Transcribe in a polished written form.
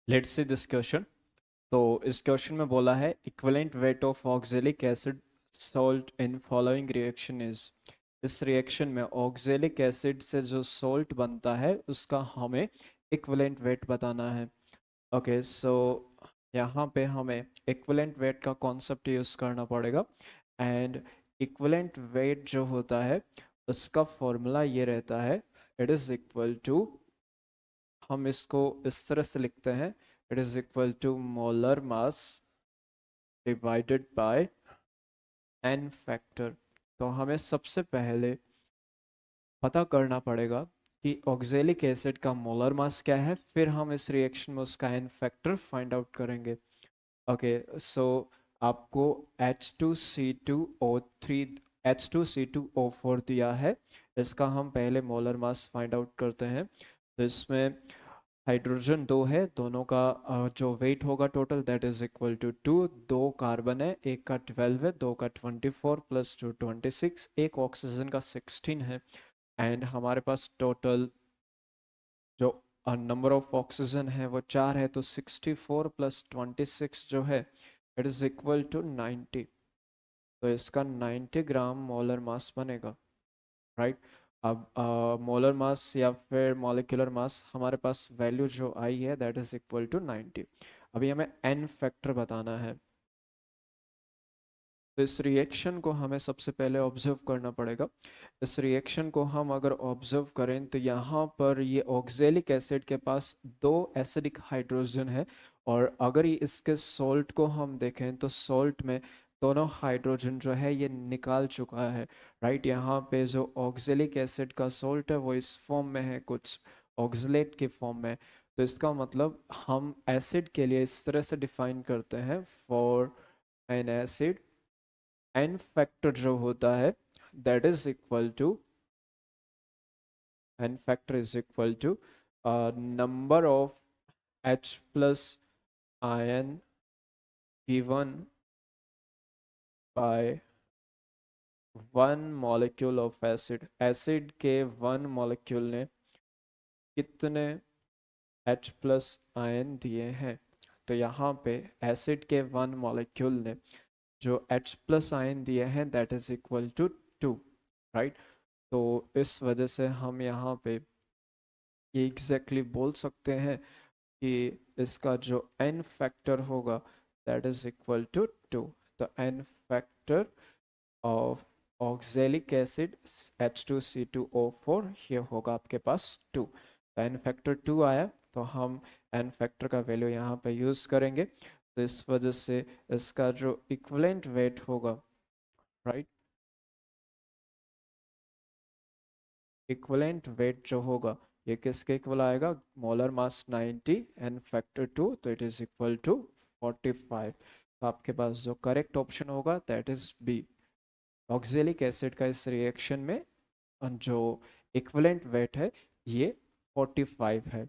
Let's see this question. तो इस question में बोला है equivalent weight of oxalic acid salt in following reaction is. इस रिएक्शन में ऑक्जेलिक एसिड से जो सॉल्ट बनता है उसका हमें इक्विवेलेंट वेट बताना है। ओके सो यहाँ पे हमें इक्विवेलेंट वेट का कॉन्सेप्ट यूज़ करना पड़ेगा। एंड इक्विवेलेंट वेट जो होता है उसका फॉर्मूला ये रहता है, इट इज़ इक्वल टू, हम इसको इस तरह से लिखते हैं, it is equal to molar mass divided by N factor. तो हमें सबसे पहले पता करना पड़ेगा कि ऑक्जेलिक एसिड का मोलर मास क्या है, फिर हम इस रिएक्शन में उसका एन फैक्टर फाइंड आउट करेंगे। ओके सो आपको H2C2O3 H2C2O4 दिया है। इसका हम पहले मोलर मास फाइंड आउट करते हैं। तो इसमें हाइड्रोजन दो है, दोनों का जो वेट होगा total that is equal to 2। दो कार्बन है, एक का 12 है, दो का 24 प्लस 2 26, एक ऑक्सीजन का 16 है। एंड हमारे पास टोटल जो नंबर ऑफ ऑक्सीजन है वो 4 है, तो 64 प्लस 26 जो है इट इज इक्वल टू 90। तो इसका 90 ग्राम मोलर मास बनेगा, राइट। अब मोलर मास या फिर मॉलिक्यूलर मास हमारे पास वैल्यू जो आई है दैट इज इक्वल टू 90। अभी हमें एन फैक्टर बताना है। तो इस रिएक्शन को हमें सबसे पहले ऑब्जर्व करना पड़ेगा। इस रिएक्शन को हम अगर ऑब्जर्व करें तो यहाँ पर ये ऑक्जेलिक एसिड के पास दो एसिडिक हाइड्रोजन है, और अगर ये इसके सॉल्ट को हम देखें तो सॉल्ट में दोनों हाइड्रोजन जो है ये निकाल चुका है, राइट। यहाँ पे जो ऑक्जेलिक एसिड का सॉल्ट है वो इस फॉर्म में है, कुछ ऑक्सलेट के फॉर्म में। तो इसका मतलब हम एसिड के लिए इस तरह से डिफाइन करते हैं, for an acid N factor जो होता है that is equal to, N factor is equal to number of H plus ion given by one molecule of acid. Acid के वन मॉलिक्यूल ने कितने H प्लस आयन दिए हैं। तो यहाँ पे एसिड के वन मॉलिक्यूल ने जो H प्लस आयन दिए हैं that is equal to 2, right. तो इस वजह से हम यहाँ पे ये एग्जैक्टली बोल सकते हैं कि इसका जो एन फैक्टर होगा दैट इज इक्वल टू 2। तो N factor of oxalic acid H2C2O4 ये होगा आपके पास 2। तो एन फैक्टर 2 आया, तो हम एन फैक्टर का वैल्यू यहाँ पे यूज़ करेंगे। तो इस वजह से इसका जो इक्विवेलेंट वेट होगा, राइट, इक्विवेलेंट वेट जो होगा ये किसके इक्वल आएगा, मोलर मास 90 एंड फैक्टर 2, तो इट इज इक्वल टू 45। तो आपके पास जो करेक्ट ऑप्शन होगा that is B. Oxalic acid का इस रिएक्शन में जो इक्विवेलेंट वेट है ये 45 है।